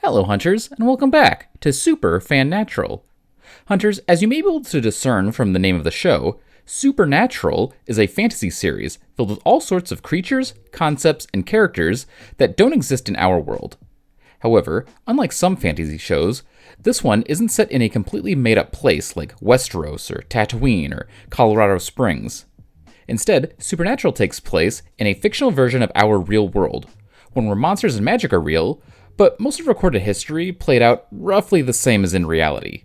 Hello, Hunters, and welcome back to Super Fan Natural. Hunters, as you may be able to discern from the name of the show, Supernatural is a fantasy series filled with all sorts of creatures, concepts, and characters that don't exist in our world. However, unlike some fantasy shows, this one isn't set in a completely made-up place like Westeros or Tatooine or Colorado Springs. Instead, Supernatural takes place in a fictional version of our real world, one where monsters and magic are real, but most of recorded history played out roughly the same as in reality.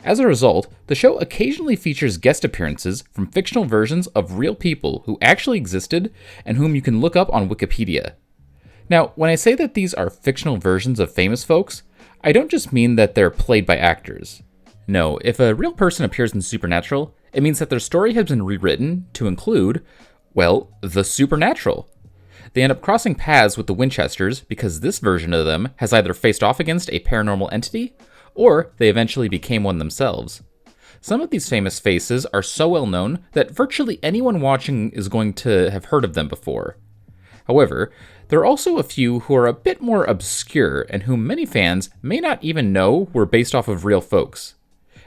As a result, the show occasionally features guest appearances from fictional versions of real people who actually existed and whom you can look up on Wikipedia. Now, when I say that these are fictional versions of famous folks, I don't just mean that they're played by actors. No, if a real person appears in Supernatural, it means that their story has been rewritten to include, well, the supernatural. They end up crossing paths with the Winchesters because this version of them has either faced off against a paranormal entity, or they eventually became one themselves. Some of these famous faces are so well known that virtually anyone watching is going to have heard of them before. However, there are also a few who are a bit more obscure and whom many fans may not even know were based off of real folks.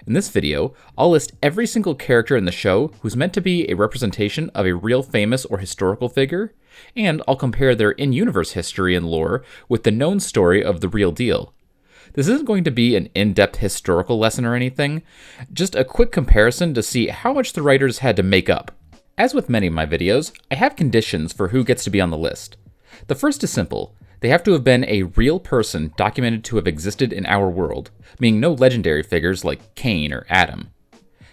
In this video, I'll list every single character in the show who's meant to be a representation of a real famous or historical figure, and I'll compare their in-universe history and lore with the known story of the real deal. This isn't going to be an in-depth historical lesson or anything, just a quick comparison to see how much the writers had to make up. As with many of my videos, I have conditions for who gets to be on the list. The first is simple. They have to have been a real person documented to have existed in our world, meaning no legendary figures like Cain or Adam.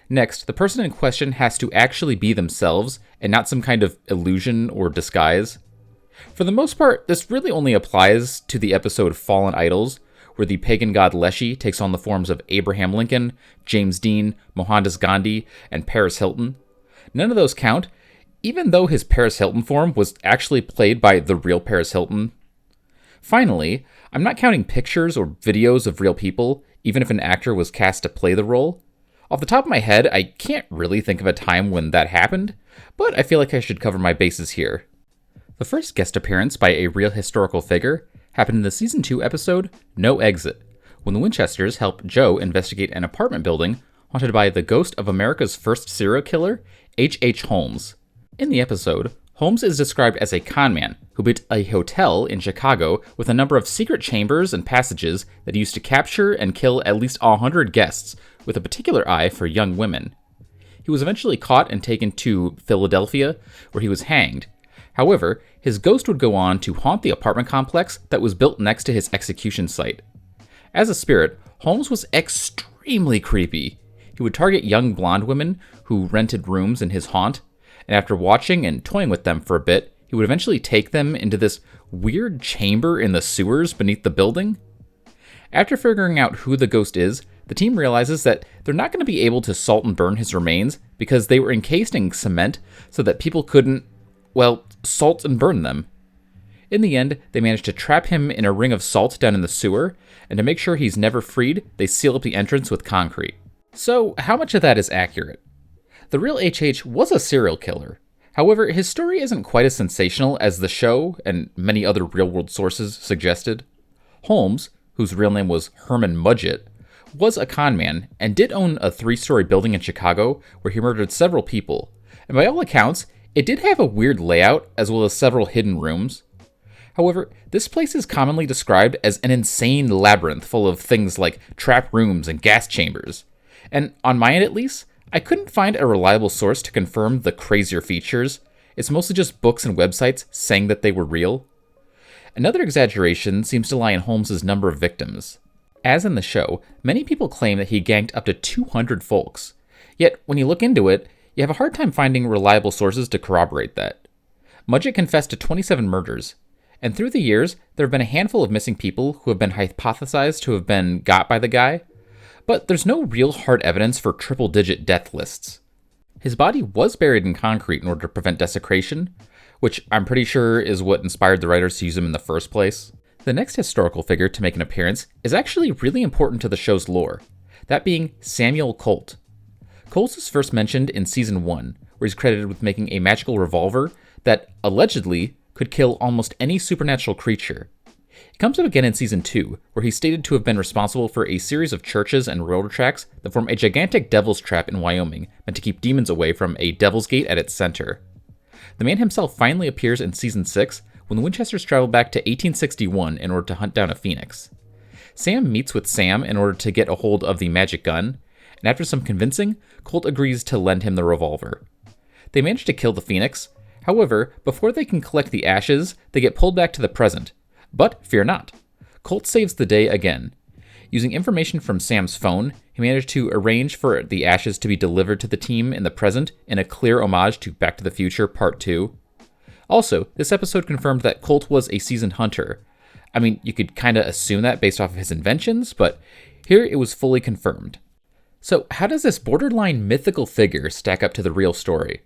Next, the person in question has to actually be themselves and not some kind of illusion or disguise. For the most part, this really only applies to the episode Fallen Idols, where the pagan god Leshy takes on the forms of Abraham Lincoln, James Dean, Mohandas Gandhi, and Paris Hilton. None of those count, even though his Paris Hilton form was actually played by the real Paris Hilton. Finally, I'm not counting pictures or videos of real people, even if an actor was cast to play the role. Off the top of my head, I can't really think of a time when that happened, but I feel like I should cover my bases here. The first guest appearance by a real historical figure happened in the Season 2 episode, No Exit, when the Winchesters help Joe investigate an apartment building haunted by the ghost of America's first serial killer, H.H. Holmes. In the episode, Holmes is described as a conman who built a hotel in Chicago with a number of secret chambers and passages that he used to capture and kill at least 100 guests, with a particular eye for young women. He was eventually caught and taken to Philadelphia, where he was hanged. However, his ghost would go on to haunt the apartment complex that was built next to his execution site. As a spirit, Holmes was extremely creepy. He would target young blonde women who rented rooms in his haunt, and after watching and toying with them for a bit, he would eventually take them into this weird chamber in the sewers beneath the building. After figuring out who the ghost is, the team realizes that they're not going to be able to salt and burn his remains because they were encased in cement so that people couldn't, well, salt and burn them. In the end, they managed to trap him in a ring of salt down in the sewer, and to make sure he's never freed, they seal up the entrance with concrete. So, how much of that is accurate? The real HH was a serial killer. However, his story isn't quite as sensational as the show and many other real-world sources suggested. Holmes, whose real name was Herman Mudgett, was a conman and did own a 3-story building in Chicago where he murdered several people, and by all accounts, it did have a weird layout as well as several hidden rooms. However, this place is commonly described as an insane labyrinth full of things like trap rooms and gas chambers, and on my end at least, I couldn't find a reliable source to confirm the crazier features. It's mostly just books and websites saying that they were real. Another exaggeration seems to lie in Holmes' number of victims. As in the show, many people claim that he ganked up to 200 folks. Yet, when you look into it, you have a hard time finding reliable sources to corroborate that. Mudgett confessed to 27 murders, and through the years, there have been a handful of missing people who have been hypothesized to have been got by the guy, but there's no real hard evidence for triple-digit death lists. His body was buried in concrete in order to prevent desecration, which I'm pretty sure is what inspired the writers to use him in the first place. The next historical figure to make an appearance is actually really important to the show's lore, that being Samuel Colt. Colt is first mentioned in Season 1, where he's credited with making a magical revolver that, allegedly, could kill almost any supernatural creature. It comes up again in Season 2, where he's stated to have been responsible for a series of churches and railroad tracks that form a gigantic devil's trap in Wyoming, meant to keep demons away from a devil's gate at its center. The man himself finally appears in Season 6, when the Winchesters travel back to 1861 in order to hunt down a phoenix. Sam meets with Sam in order to get a hold of the magic gun, and after some convincing, Colt agrees to lend him the revolver. They manage to kill the phoenix. However, before they can collect the ashes, they get pulled back to the present. But fear not. Colt saves the day again. Using information from Sam's phone, he managed to arrange for the ashes to be delivered to the team in the present in a clear homage to Back to the Future Part 2. Also, this episode confirmed that Colt was a seasoned hunter. I mean, you could kinda assume that based off of his inventions, but here it was fully confirmed. So how does this borderline mythical figure stack up to the real story?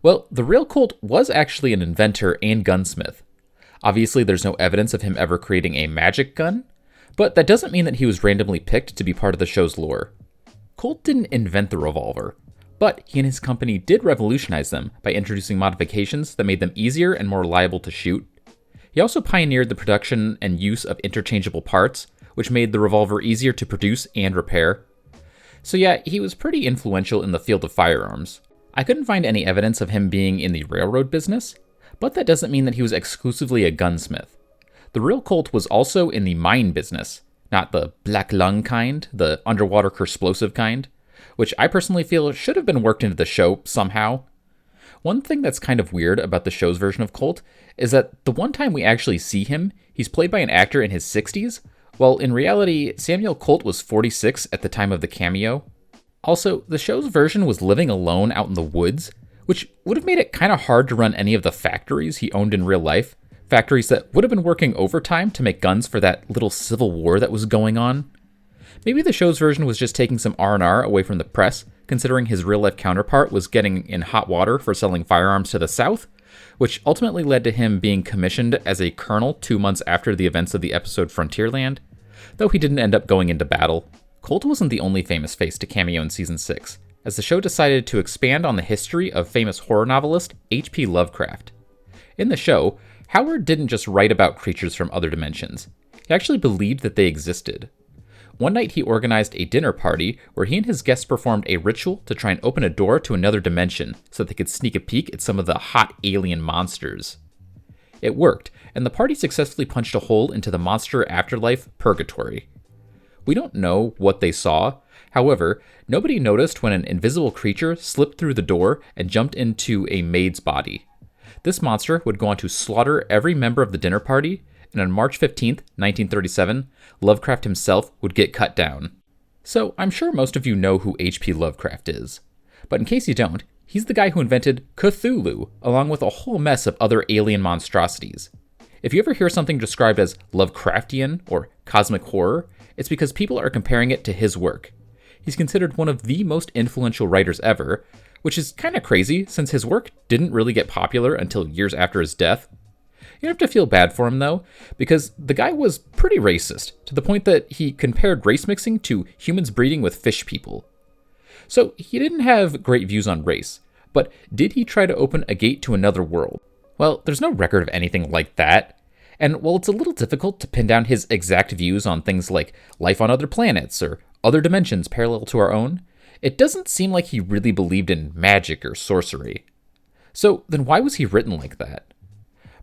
Well, the real Colt was actually an inventor and gunsmith. Obviously, there's no evidence of him ever creating a magic gun, but that doesn't mean that he was randomly picked to be part of the show's lore. Colt didn't invent the revolver, but he and his company did revolutionize them by introducing modifications that made them easier and more reliable to shoot. He also pioneered the production and use of interchangeable parts, which made the revolver easier to produce and repair. So yeah, he was pretty influential in the field of firearms. I couldn't find any evidence of him being in the railroad business, but that doesn't mean that he was exclusively a gunsmith. The real Colt was also in the mine business, not the black lung kind, the underwater explosive kind, which I personally feel should have been worked into the show somehow. One thing that's kind of weird about the show's version of Colt is that the one time we actually see him, he's played by an actor in his 60s, while in reality, Samuel Colt was 46 at the time of the cameo. Also, the show's version was living alone out in the woods, which would have made it kind of hard to run any of the factories he owned in real life, factories that would have been working overtime to make guns for that little civil war that was going on. Maybe the show's version was just taking some R&R away from the press, considering his real-life counterpart was getting in hot water for selling firearms to the South, which ultimately led to him being commissioned as a colonel 2 months after the events of the episode Frontierland, though he didn't end up going into battle. Colt wasn't the only famous face to cameo in Season 6, as the show decided to expand on the history of famous horror novelist H.P. Lovecraft. In the show, Howard didn't just write about creatures from other dimensions. He actually believed that they existed. One night he organized a dinner party where he and his guests performed a ritual to try and open a door to another dimension so that they could sneak a peek at some of the hot alien monsters. It worked, and the party successfully punched a hole into the monster afterlife purgatory. We don't know what they saw. However, nobody noticed when an invisible creature slipped through the door and jumped into a maid's body. This monster would go on to slaughter every member of the dinner party, and on March 15th, 1937, Lovecraft himself would get cut down. So I'm sure most of you know who H.P. Lovecraft is. But in case you don't, he's the guy who invented Cthulhu, along with a whole mess of other alien monstrosities. If you ever hear something described as Lovecraftian or cosmic horror, it's because people are comparing it to his work. He's considered one of the most influential writers ever, which is kind of crazy since his work didn't really get popular until years after his death. You don't have to feel bad for him though, because the guy was pretty racist, to the point that he compared race mixing to humans breeding with fish people. So he didn't have great views on race, but did he try to open a gate to another world? Well, there's no record of anything like that. And while it's a little difficult to pin down his exact views on things like life on other planets or other dimensions parallel to our own, it doesn't seem like he really believed in magic or sorcery. So then why was he written like that?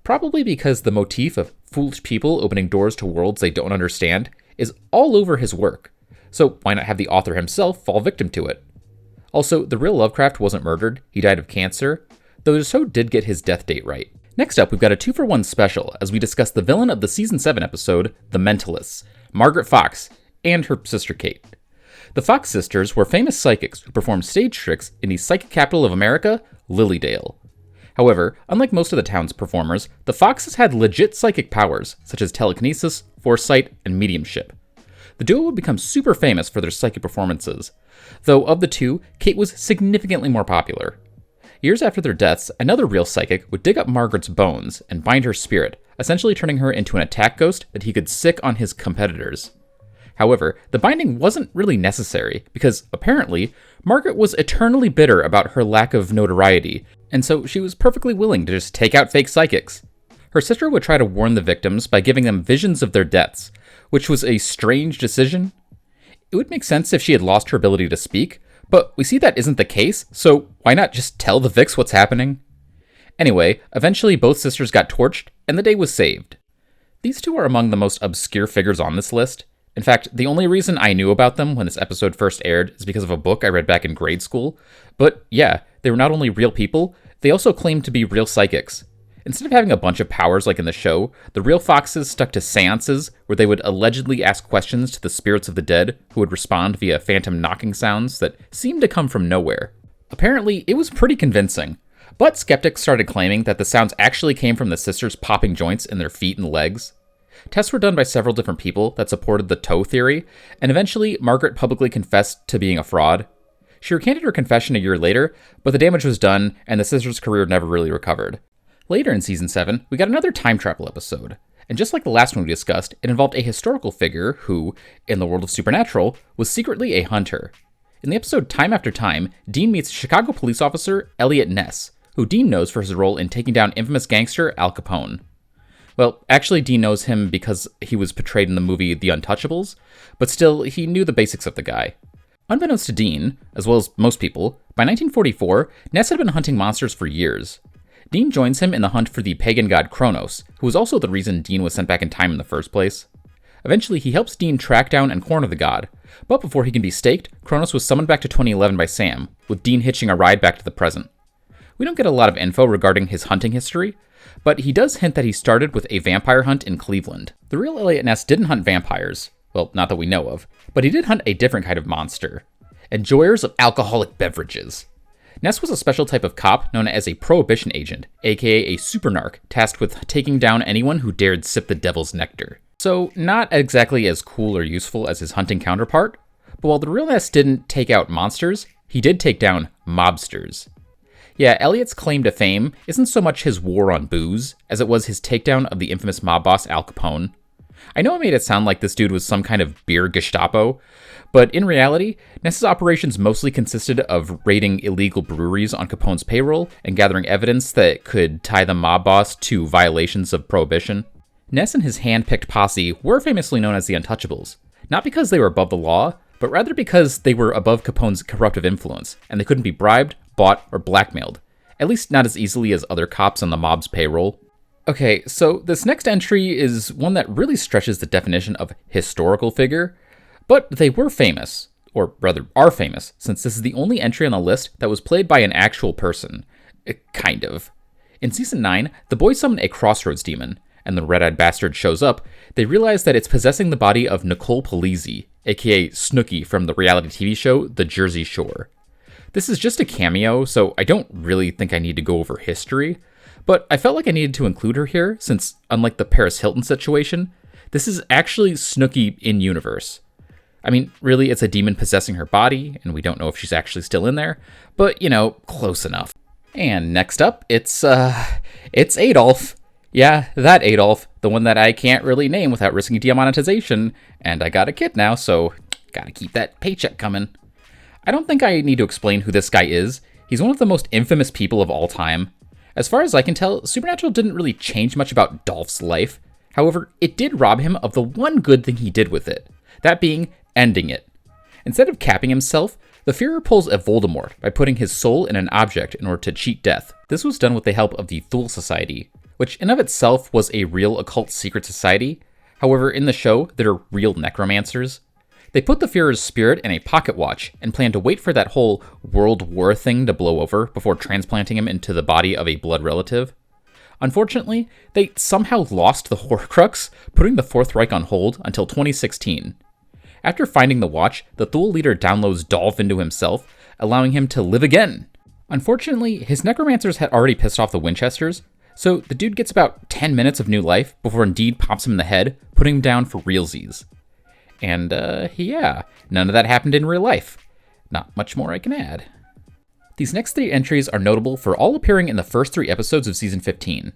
Probably because the motif of foolish people opening doors to worlds they don't understand is all over his work. So why not have the author himself fall victim to it? Also, the real Lovecraft wasn't murdered, he died of cancer, though the show did get his death date right. Next up, we've got a 2-for-1 special as we discuss the villain of the Season 7 episode, The Mentalists, Margaret Fox, and her sister Kate. The Fox sisters were famous psychics who performed stage tricks in the psychic capital of America, Lilydale. However, unlike most of the town's performers, the Foxes had legit psychic powers, such as telekinesis, foresight, and mediumship. The duo would become super famous for their psychic performances, though of the two, Kate was significantly more popular. Years after their deaths, another real psychic would dig up Margaret's bones and bind her spirit, essentially turning her into an attack ghost that he could sick on his competitors. However, the binding wasn't really necessary, because apparently, Margaret was eternally bitter about her lack of notoriety, and so she was perfectly willing to just take out fake psychics. Her sister would try to warn the victims by giving them visions of their deaths, which was a strange decision. It would make sense if she had lost her ability to speak, but we see that isn't the case, so why not just tell the Vicks what's happening? Anyway, eventually both sisters got torched, and the day was saved. These two are among the most obscure figures on this list. In fact, the only reason I knew about them when this episode first aired is because of a book I read back in grade school. But yeah, they were not only real people, they also claimed to be real psychics. Instead of having a bunch of powers like in the show, the real Foxes stuck to seances where they would allegedly ask questions to the spirits of the dead, who would respond via phantom knocking sounds that seemed to come from nowhere. Apparently, it was pretty convincing, but skeptics started claiming that the sounds actually came from the sisters popping joints in their feet and legs. Tests were done by several different people that supported the toe theory, and eventually Margaret publicly confessed to being a fraud. She recanted her confession a year later, but the damage was done, and the sisters' career never really recovered. Later in Season 7, we got another time travel episode, and just like the last one we discussed, it involved a historical figure who, in the world of Supernatural, was secretly a hunter. In the episode Time After Time, Dean meets Chicago police officer Elliot Ness, who Dean knows for his role in taking down infamous gangster Al Capone. Well, actually Dean knows him because he was portrayed in the movie The Untouchables, but still, he knew the basics of the guy. Unbeknownst to Dean, as well as most people, by 1944, Ness had been hunting monsters for years. Dean joins him in the hunt for the pagan god Kronos, who was also the reason Dean was sent back in time in the first place. Eventually, he helps Dean track down and corner the god, but before he can be staked, Kronos was summoned back to 2011 by Sam, with Dean hitching a ride back to the present. We don't get a lot of info regarding his hunting history, but he does hint that he started with a vampire hunt in Cleveland. The real Elliot Ness didn't hunt vampires, well, not that we know of, but he did hunt a different kind of monster, enjoyers of alcoholic beverages. Ness was a special type of cop known as a prohibition agent, aka a supernarch, tasked with taking down anyone who dared sip the devil's nectar. So, not exactly as cool or useful as his hunting counterpart, but while the real Ness didn't take out monsters, he did take down mobsters. Yeah, Elliot's claim to fame isn't so much his war on booze, as it was his takedown of the infamous mob boss Al Capone. I know I made it sound like this dude was some kind of beer Gestapo, but in reality, Ness's operations mostly consisted of raiding illegal breweries on Capone's payroll and gathering evidence that could tie the mob boss to violations of prohibition. Ness and his hand-picked posse were famously known as the Untouchables, not because they were above the law, but rather because they were above Capone's corruptive influence, and they couldn't be bribed, bought, or blackmailed, at least not as easily as other cops on the mob's payroll. Okay, so this next entry is one that really stretches the definition of historical figure, but they were famous, or rather are famous, since this is the only entry on the list that was played by an actual person. Kind of. In Season 9, the boys summon a crossroads demon, and the red-eyed bastard shows up. They realize that it's possessing the body of Nicole Polizzi, aka Snookie from the reality TV show The Jersey Shore. This is just a cameo, so I don't really think I need to go over history, but I felt like I needed to include her here, since unlike the Paris Hilton situation, this is actually Snookie in universe. I mean, really, it's a demon possessing her body, and we don't know if she's actually still in there, but, you know, close enough. And next up, it's Adolf. Yeah, that Adolf, the one that I can't really name without risking demonetization, and I got a kid now, so gotta keep that paycheck coming. I don't think I need to explain who this guy is. He's one of the most infamous people of all time. As far as I can tell, Supernatural didn't really change much about Dolph's life. However, it did rob him of the one good thing he did with it, that being ending it. Instead of capping himself, the Führer pulls a Voldemort by putting his soul in an object in order to cheat death. This was done with the help of the Thule Society, which in of itself was a real occult secret society. However, in the show, they're real necromancers. They put the Führer's spirit in a pocket watch and plan to wait for that whole World War thing to blow over before transplanting him into the body of a blood relative. Unfortunately, they somehow lost the Horcrux, putting the Fourth Reich on hold until 2016. After finding the watch, the Thule leader downloads Dolph into himself, allowing him to live again. Unfortunately, his necromancers had already pissed off the Winchesters, so the dude gets about 10 minutes of new life before Indeed pops him in the head, putting him down for realsies. And, yeah, none of that happened in real life. Not much more I can add. These next 3 entries are notable for all appearing in the first 3 episodes of Season 15.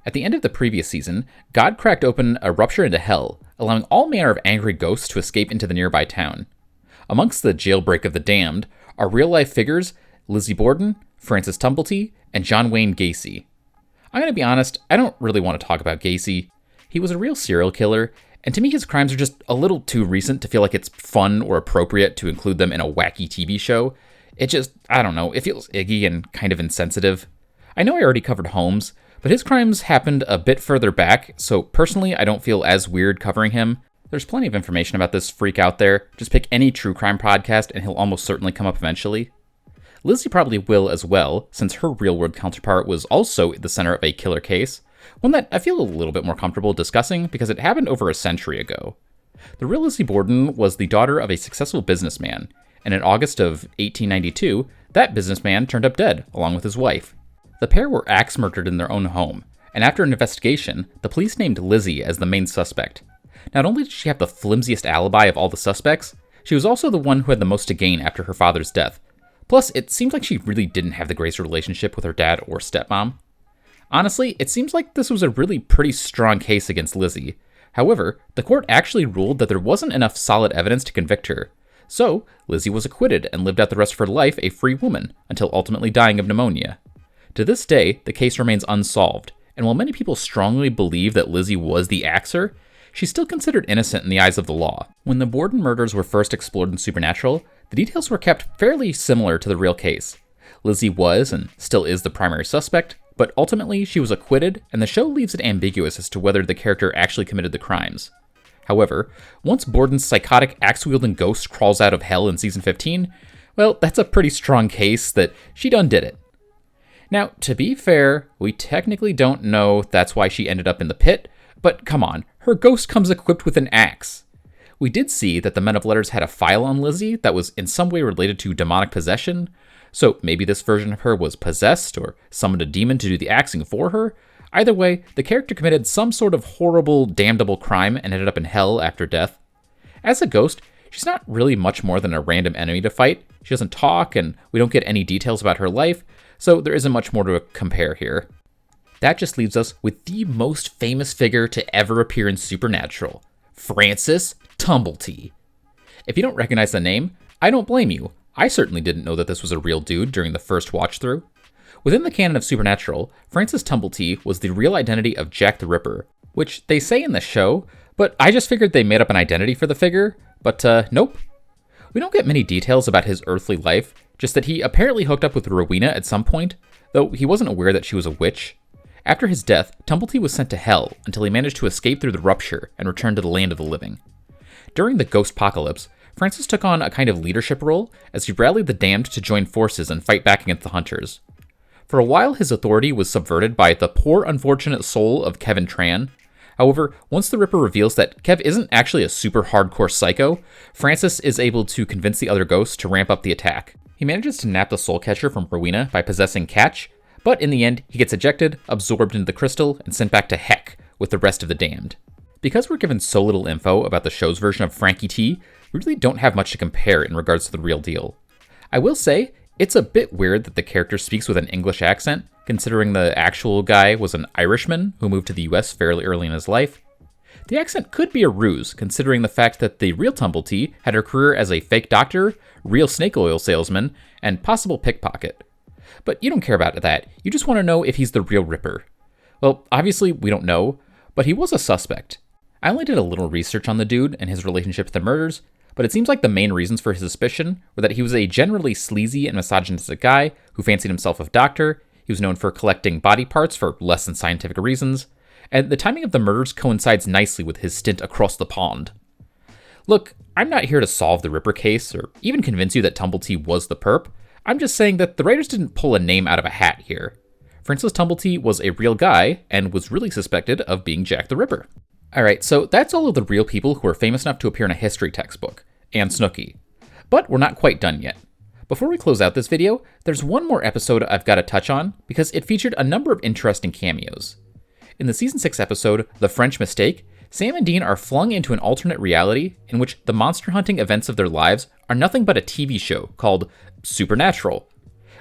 At the end of the previous season, God cracked open a rupture into hell, allowing all manner of angry ghosts to escape into the nearby town. Amongst the jailbreak of the damned are real-life figures Lizzie Borden, Francis Tumblety, and John Wayne Gacy. I'm going to be honest, I don't really want to talk about Gacy. He was a real serial killer, and to me his crimes are just a little too recent to feel like it's fun or appropriate to include them in a wacky TV show. It just, I don't know, it feels iggy and kind of insensitive. I know I already covered Holmes, but his crimes happened a bit further back, so personally I don't feel as weird covering him. There's plenty of information about this freak out there. Just pick any true crime podcast and he'll almost certainly come up eventually. Lizzie probably will as well, since her real-world counterpart was also at the center of a killer case, one that I feel a little bit more comfortable discussing because it happened over a century ago. The real Lizzie Borden was the daughter of a successful businessman, and in August of 1892, that businessman turned up dead, along with his wife. The pair were axe murdered in their own home, and after an investigation, the police named Lizzie as the main suspect. Not only did she have the flimsiest alibi of all the suspects, she was also the one who had the most to gain after her father's death. Plus, it seems like she really didn't have the greatest relationship with her dad or stepmom. Honestly, it seems like this was a really pretty strong case against Lizzie. However, the court actually ruled that there wasn't enough solid evidence to convict her. So, Lizzie was acquitted and lived out the rest of her life a free woman, until ultimately dying of pneumonia. To this day, the case remains unsolved, and while many people strongly believe that Lizzie was the axer, she's still considered innocent in the eyes of the law. When the Borden murders were first explored in Supernatural, the details were kept fairly similar to the real case. Lizzie was, and still is, the primary suspect, but ultimately she was acquitted, and the show leaves it ambiguous as to whether the character actually committed the crimes. However, once Borden's psychotic axe-wielding ghost crawls out of hell in season 15, well, that's a pretty strong case that she done did it. Now, to be fair, we technically don't know that's why she ended up in the pit, but come on, her ghost comes equipped with an axe. We did see that the Men of Letters had a file on Lizzie that was in some way related to demonic possession, so maybe this version of her was possessed or summoned a demon to do the axing for her. Either way, the character committed some sort of horrible, damnable crime and ended up in hell after death. As a ghost, she's not really much more than a random enemy to fight. She doesn't talk, and we don't get any details about her life, so there isn't much more to compare here. That just leaves us with the most famous figure to ever appear in Supernatural, Francis Tumblety. If you don't recognize the name, I don't blame you. I certainly didn't know that this was a real dude during the first watch through. Within the canon of Supernatural, Francis Tumblety was the real identity of Jack the Ripper, which they say in the show, but I just figured they made up an identity for the figure, but nope. We don't get many details about his earthly life, just that he apparently hooked up with Rowena at some point, though he wasn't aware that she was a witch. After his death, Tumblety was sent to hell until he managed to escape through the rupture and return to the land of the living. During the Ghost-pocalypse, Francis took on a kind of leadership role as he rallied the damned to join forces and fight back against the Hunters. For a while, his authority was subverted by the poor, unfortunate soul of Kevin Tran. However, once the Ripper reveals that Kev isn't actually a super hardcore psycho, Francis is able to convince the other ghosts to ramp up the attack. He manages to nab the soul catcher from Rowena by possessing Catch, but in the end, he gets ejected, absorbed into the crystal, and sent back to Heck with the rest of the damned. Because we're given so little info about the show's version of Frankie T, we really don't have much to compare in regards to the real deal. I will say, it's a bit weird that the character speaks with an English accent, considering the actual guy was an Irishman who moved to the US fairly early in his life. The accent could be a ruse, considering the fact that the real Tumblety had her career as a fake doctor, real snake oil salesman, and possible pickpocket. But you don't care about that, you just want to know if he's the real Ripper. Well, obviously we don't know, but he was a suspect. I only did a little research on the dude and his relationship to the murders, but it seems like the main reasons for his suspicion were that he was a generally sleazy and misogynistic guy who fancied himself a doctor, he was known for collecting body parts for less than scientific reasons, and the timing of the murders coincides nicely with his stint across the pond. Look, I'm not here to solve the Ripper case, or even convince you that Tumblety was the perp. I'm just saying that the writers didn't pull a name out of a hat here. Francis Tumblety was a real guy, and was really suspected of being Jack the Ripper. Alright, so that's all of the real people who are famous enough to appear in a history textbook, and Snookie. But we're not quite done yet. Before we close out this video, there's one more episode I've got to touch on, because it featured a number of interesting cameos. In the Season 6 episode, The French Mistake, Sam and Dean are flung into an alternate reality in which the monster hunting events of their lives are nothing but a TV show called Supernatural.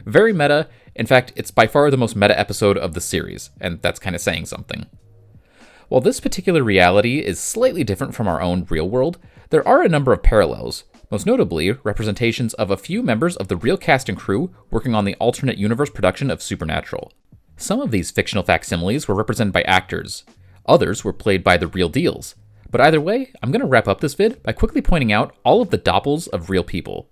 Very meta. In fact, it's by far the most meta episode of the series, and that's kind of saying something. While this particular reality is slightly different from our own real world, there are a number of parallels, most notably representations of a few members of the real cast and crew working on the alternate universe production of Supernatural. Some of these fictional facsimiles were represented by actors. Others were played by the real deals. But either way, I'm going to wrap up this vid by quickly pointing out all of the doppels of real people.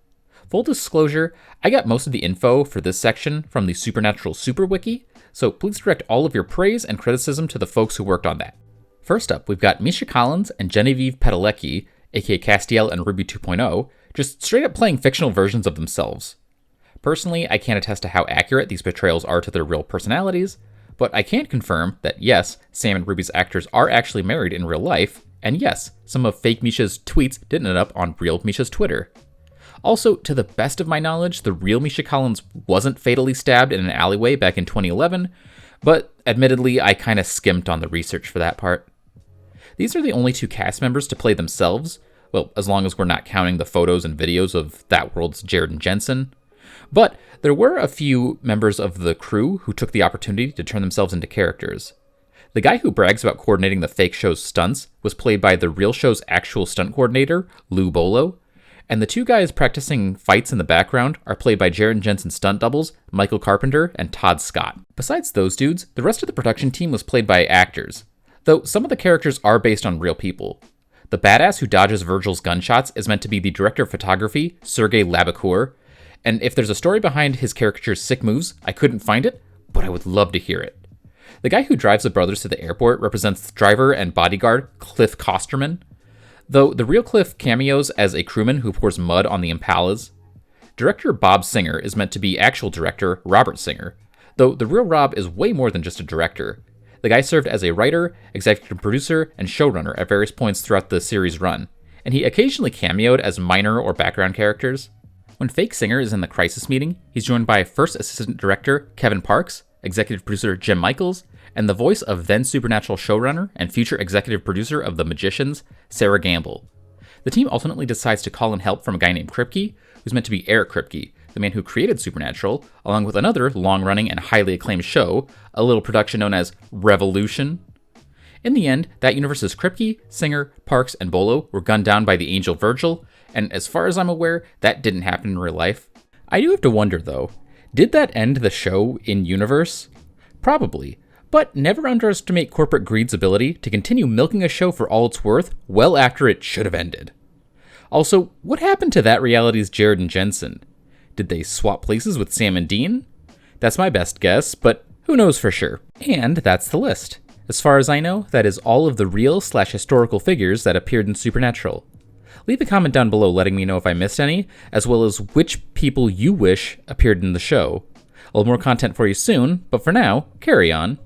Full disclosure, I got most of the info for this section from the Supernatural Super Wiki, so please direct all of your praise and criticism to the folks who worked on that. First up, we've got Misha Collins and Genevieve Padalecki, aka Castiel and Ruby 2.0, just straight up playing fictional versions of themselves. Personally, I can't attest to how accurate these portrayals are to their real personalities, but I can confirm that yes, Sam and Ruby's actors are actually married in real life, and yes, some of fake Misha's tweets did end up on real Misha's Twitter. Also, to the best of my knowledge, the real Misha Collins wasn't fatally stabbed in an alleyway back in 2011, but admittedly, I kinda skimped on the research for that part. These are the only two cast members to play themselves, well, as long as we're not counting the photos and videos of That World's Jared and Jensen. But there were a few members of the crew who took the opportunity to turn themselves into characters. The guy who brags about coordinating the fake show's stunts was played by the real show's actual stunt coordinator, Lou Bolo, and the two guys practicing fights in the background are played by Jared and Jensen stunt doubles, Michael Carpenter and Todd Scott. Besides those dudes, the rest of the production team was played by actors, though some of the characters are based on real people. The badass who dodges Virgil's gunshots is meant to be the director of photography, Sergei Labakour, and if there's a story behind his caricature sick moves, I couldn't find it, but I would love to hear it. The guy who drives the brothers to the airport represents driver and bodyguard Cliff Kosterman, though the real Cliff cameos as a crewman who pours mud on the Impalas. Director Bob Singer is meant to be actual director Robert Singer, though the real Rob is way more than just a director. The guy served as a writer, executive producer, and showrunner at various points throughout the series' run, and he occasionally cameoed as minor or background characters. When Fake Singer is in the crisis meeting, he's joined by first assistant director Kevin Parks, executive producer Jim Michaels, and the voice of then Supernatural showrunner and future executive producer of The Magicians, Sarah Gamble. The team ultimately decides to call in help from a guy named Kripke, who's meant to be Eric Kripke, the man who created Supernatural, along with another long-running and highly acclaimed show, a little production known as Revolution. In the end, that universe's Kripke, Singer, Parks, and Bolo were gunned down by the angel Virgil, and as far as I'm aware, that didn't happen in real life. I do have to wonder, though, did that end the show in-universe? Probably, but never underestimate corporate greed's ability to continue milking a show for all it's worth well after it should have ended. Also, what happened to that reality's Jared and Jensen? Did they swap places with Sam and Dean? That's my best guess, but who knows for sure. And that's the list. As far as I know, that is all of the real/historical figures that appeared in Supernatural. Leave a comment down below letting me know if I missed any, as well as which people you wish appeared in the show. I'll have more content for you soon, but for now, carry on.